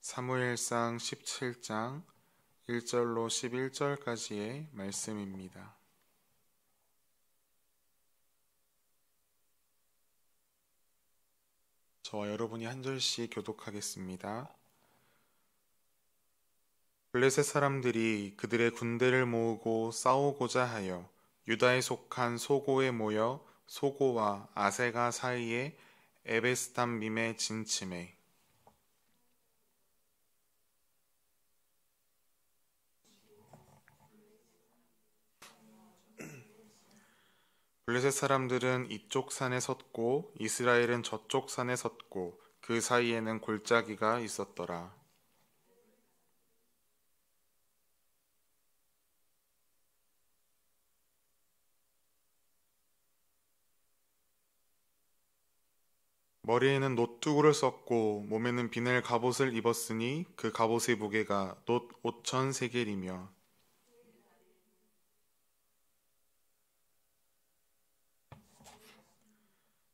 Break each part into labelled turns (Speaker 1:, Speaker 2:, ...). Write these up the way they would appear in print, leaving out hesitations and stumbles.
Speaker 1: 사무엘상 17장 1절로 11절까지의 말씀입니다. 저와 여러분이 한 절씩 교독하겠습니다. 블레셋 사람들이 그들의 군대를 모으고 싸우고자 하여 유다에 속한 소고에 모여 소고와 아세가 사이에 에베스담밈에 진침해 블레셋 사람들은 이쪽 산에 섰고 이스라엘은 저쪽 산에 섰고 그 사이에는 골짜기가 있었더라. 머리에는 놋두구를 썼고 몸에는 비늘 갑옷을 입었으니 그 갑옷의 무게가 놋 5천 세겔이며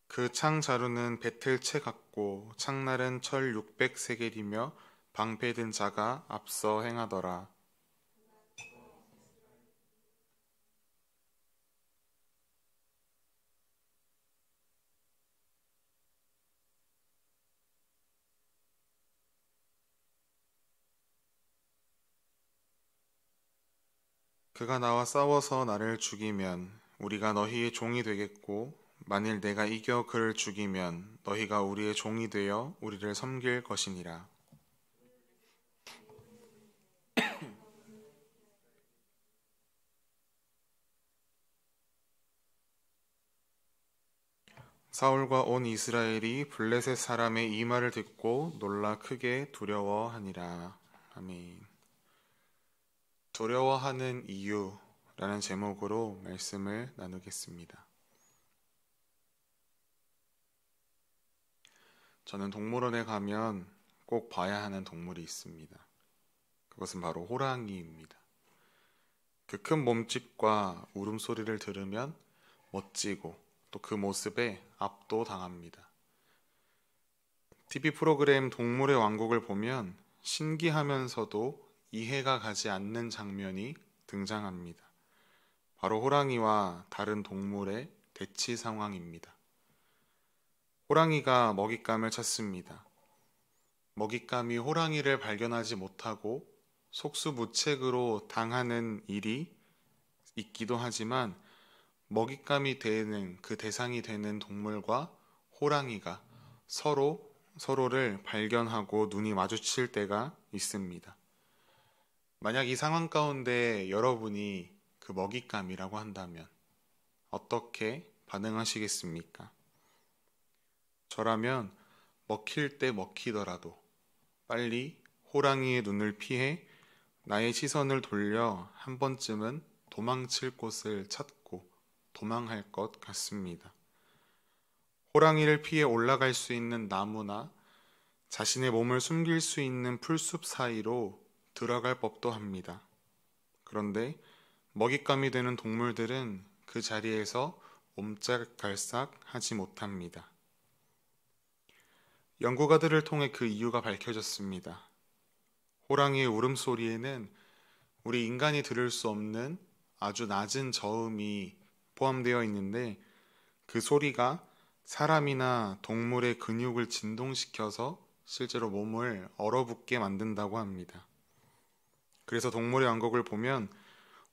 Speaker 1: 그 창 자루는 배틀채 같고 창날은 철 600세겔이며 방패 든 자가 앞서 행하더라. 그가 나와 싸워서 나를 죽이면 우리가 너희의 종이 되겠고 만일 내가 이겨 그를 죽이면 너희가 우리의 종이 되어 우리를 섬길 것이니라. 사울과 온 이스라엘이 블레셋 사람의 이 말을 듣고 놀라 크게 두려워하니라. 아멘. 두려워하는 이유라는 제목으로 말씀을 나누겠습니다. 저는 동물원에 가면 꼭 봐야 하는 동물이 있습니다. 그것은 바로 호랑이입니다. 그 큰 몸집과 울음소리를 들으면 멋지고 또 그 모습에 압도당합니다. TV 프로그램 동물의 왕국을 보면 신기하면서도 이해가 가지 않는 장면이 등장합니다. 바로 호랑이와 다른 동물의 대치 상황입니다. 호랑이가 먹잇감을 찾습니다. 먹잇감이 호랑이를 발견하지 못하고 속수무책으로 당하는 일이 있기도 하지만 먹잇감이 되는 그 대상이 되는 동물과 호랑이가 서로를 발견하고 눈이 마주칠 때가 있습니다. 만약 이 상황 가운데 여러분이 그 먹잇감이라고 한다면 어떻게 반응하시겠습니까? 저라면 먹힐 때 먹히더라도 빨리 호랑이의 눈을 피해 나의 시선을 돌려 한 번쯤은 도망칠 곳을 찾고 도망할 것 같습니다. 호랑이를 피해 올라갈 수 있는 나무나 자신의 몸을 숨길 수 있는 풀숲 사이로 들어갈 법도 합니다. 그런데 먹잇감이 되는 동물들은 그 자리에서 옴짝달싹 하지 못합니다. 연구가들을 통해 그 이유가 밝혀졌습니다. 호랑이의 울음소리에는 우리 인간이 들을 수 없는 아주 낮은 저음이 포함되어 있는데 그 소리가 사람이나 동물의 근육을 진동시켜서 실제로 몸을 얼어붙게 만든다고 합니다. 그래서 동물의 왕국을 보면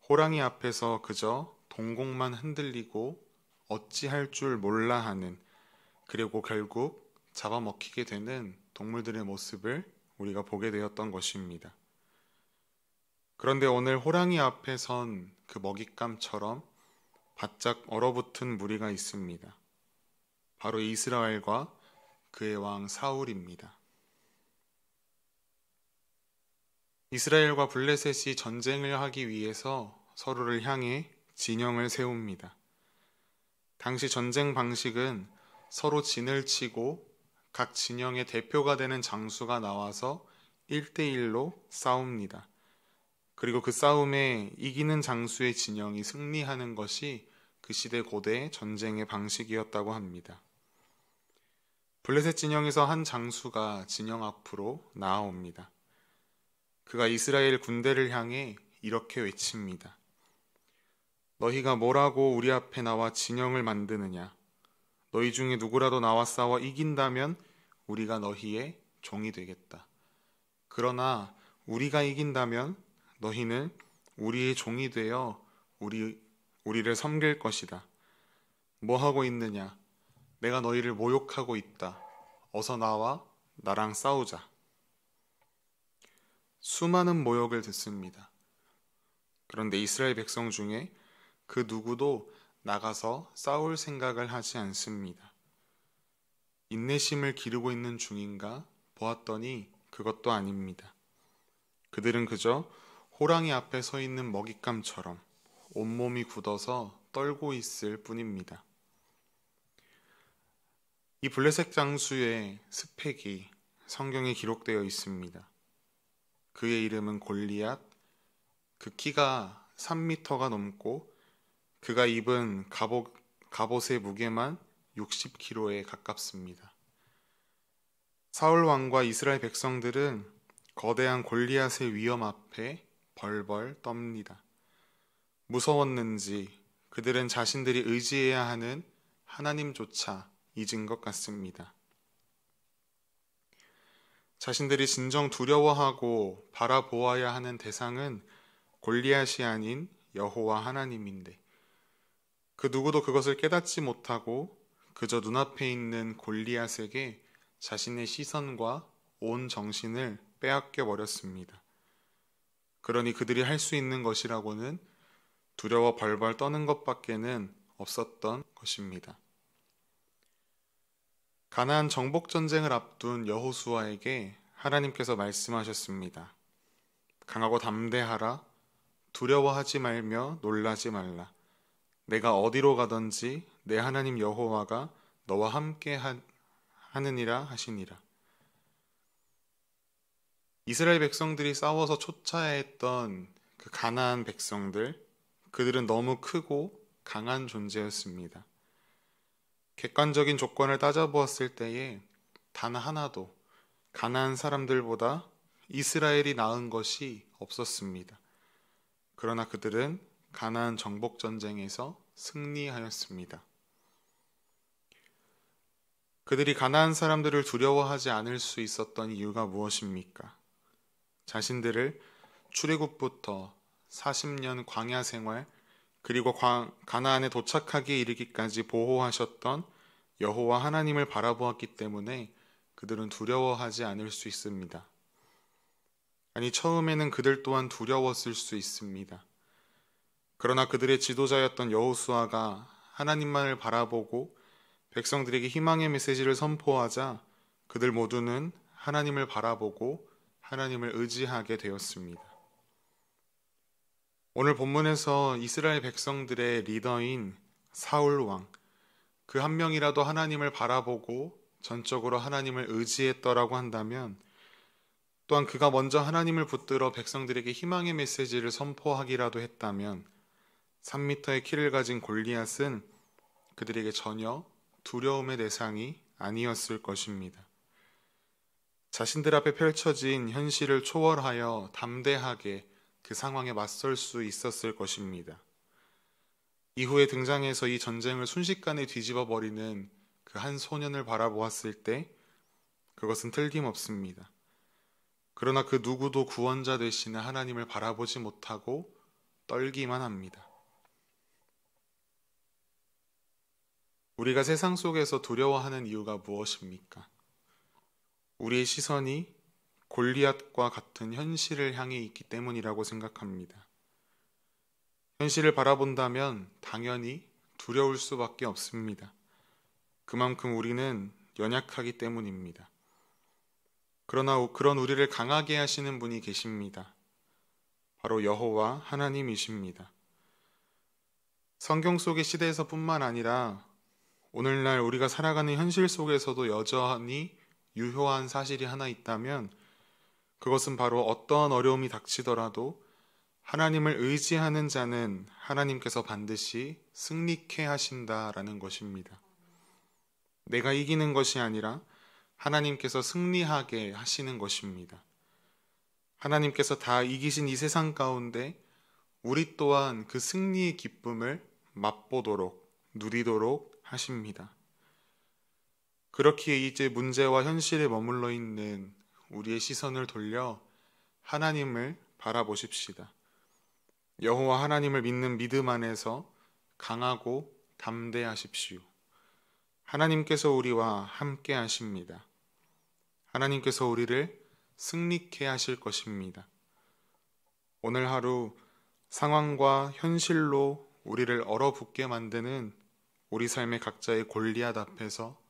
Speaker 1: 호랑이 앞에서 그저 동공만 흔들리고 어찌할 줄 몰라 하는, 그리고 결국 잡아먹히게 되는 동물들의 모습을 우리가 보게 되었던 것입니다. 그런데 오늘 호랑이 앞에 선 그 먹잇감처럼 바짝 얼어붙은 무리가 있습니다. 바로 이스라엘과 그의 왕 사울입니다. 이스라엘과 블레셋이 전쟁을 하기 위해서 서로를 향해 진영을 세웁니다. 당시 전쟁 방식은 서로 진을 치고 각 진영의 대표가 되는 장수가 나와서 1대1로 싸웁니다. 그리고 그 싸움에 이기는 장수의 진영이 승리하는 것이 그 시대 고대 전쟁의 방식이었다고 합니다. 블레셋 진영에서 한 장수가 진영 앞으로 나아옵니다. 그가 이스라엘 군대를 향해 이렇게 외칩니다. 너희가 뭐라고 우리 앞에 나와 진영을 만드느냐? 너희 중에 누구라도 나와 싸워 이긴다면 우리가 너희의 종이 되겠다. 그러나 우리가 이긴다면 너희는 우리의 종이 되어 우리를 섬길 것이다. 뭐 하고 있느냐? 내가 너희를 모욕하고 있다. 어서 나와 나랑 싸우자. 수많은 모욕을 듣습니다. 그런데 이스라엘 백성 중에 그 누구도 나가서 싸울 생각을 하지 않습니다. 인내심을 기르고 있는 중인가 보았더니 그것도 아닙니다. 그들은 그저 호랑이 앞에 서 있는 먹잇감처럼 온몸이 굳어서 떨고 있을 뿐입니다. 이 블레셋 장수의 스펙이 성경에 기록되어 있습니다. 그의 이름은 골리앗, 그 키가 3미터가 넘고 그가 입은 갑옷의 무게만 60kg에 가깝습니다. 사울 왕과 이스라엘 백성들은 거대한 골리앗의 위험 앞에 벌벌 떱니다. 무서웠는지 그들은 자신들이 의지해야 하는 하나님조차 잊은 것 같습니다. 자신들이 진정 두려워하고 바라보아야 하는 대상은 골리앗이 아닌 여호와 하나님인데 그 누구도 그것을 깨닫지 못하고 그저 눈앞에 있는 골리앗에게 자신의 시선과 온 정신을 빼앗겨 버렸습니다. 그러니 그들이 할 수 있는 것이라고는 두려워 벌벌 떠는 것밖에는 없었던 것입니다. 가나안 정복 전쟁을 앞둔 여호수아에게 하나님께서 말씀하셨습니다. 강하고 담대하라. 두려워하지 말며 놀라지 말라. 내가 어디로 가든지 내 하나님 여호와가 너와 함께 하느니라 하시니라. 이스라엘 백성들이 싸워서 쫓아야 했던 그 가나안 백성들, 그들은 너무 크고 강한 존재였습니다. 객관적인 조건을 따져보았을 때에 단 하나도 가나안 사람들보다 이스라엘이 나은 것이 없었습니다. 그러나 그들은 가나안 정복 전쟁에서 승리하였습니다. 그들이 가나안 사람들을 두려워하지 않을 수 있었던 이유가 무엇입니까? 자신들을 출애굽부터 40년 광야 생활 그리고 가나안에 도착하기에 이르기까지 보호하셨던 여호와 하나님을 바라보았기 때문에 그들은 두려워하지 않을 수 있습니다. 아니, 처음에는 그들 또한 두려웠을 수 있습니다. 그러나 그들의 지도자였던 여호수아가 하나님만을 바라보고 백성들에게 희망의 메시지를 선포하자 그들 모두는 하나님을 바라보고 하나님을 의지하게 되었습니다. 오늘 본문에서 이스라엘 백성들의 리더인 사울 왕, 그 한 명이라도 하나님을 바라보고 전적으로 하나님을 의지했더라고 한다면 또한 그가 먼저 하나님을 붙들어 백성들에게 희망의 메시지를 선포하기라도 했다면 3미터의 키를 가진 골리앗은 그들에게 전혀 두려움의 대상이 아니었을 것입니다. 자신들 앞에 펼쳐진 현실을 초월하여 담대하게 그 상황에 맞설 수 있었을 것입니다. 이후에 등장해서 이 전쟁을 순식간에 뒤집어 버리는 그 한 소년을 바라보았을 때 그것은 틀림없습니다. 그러나 그 누구도 구원자 되시는 하나님을 바라보지 못하고 떨기만 합니다. 우리가 세상 속에서 두려워하는 이유가 무엇입니까? 우리의 시선이 골리앗과 같은 현실을 향해 있기 때문이라고 생각합니다. 현실을 바라본다면 당연히 두려울 수밖에 없습니다. 그만큼 우리는 연약하기 때문입니다. 그러나 그런 우리를 강하게 하시는 분이 계십니다. 바로 여호와 하나님이십니다. 성경 속의 시대에서뿐만 아니라 오늘날 우리가 살아가는 현실 속에서도 여전히 유효한 사실이 하나 있다면 그것은 바로 어떠한 어려움이 닥치더라도 하나님을 의지하는 자는 하나님께서 반드시 승리케 하신다라는 것입니다. 내가 이기는 것이 아니라 하나님께서 승리하게 하시는 것입니다. 하나님께서 다 이기신 이 세상 가운데 우리 또한 그 승리의 기쁨을 맛보도록, 누리도록 하십니다. 그렇기에 이제 문제와 현실에 머물러 있는 우리의 시선을 돌려 하나님을 바라보십시다. 여호와 하나님을 믿는 믿음 안에서 강하고 담대하십시오. 하나님께서 우리와 함께 하십니다. 하나님께서 우리를 승리케 하실 것입니다. 오늘 하루 상황과 현실로 우리를 얼어붙게 만드는 우리 삶의 각자의 골리앗 앞에서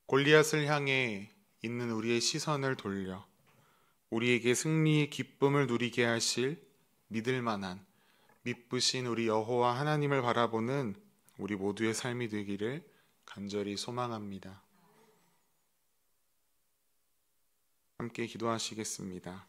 Speaker 1: 골리앗을 향해 있는 우리의 시선을 돌려 우리에게 승리의 기쁨을 누리게 하실 믿을 만한 미쁘신 우리 여호와 하나님을 바라보는 우리 모두의 삶이 되기를 간절히 소망합니다. 함께 기도하시겠습니다.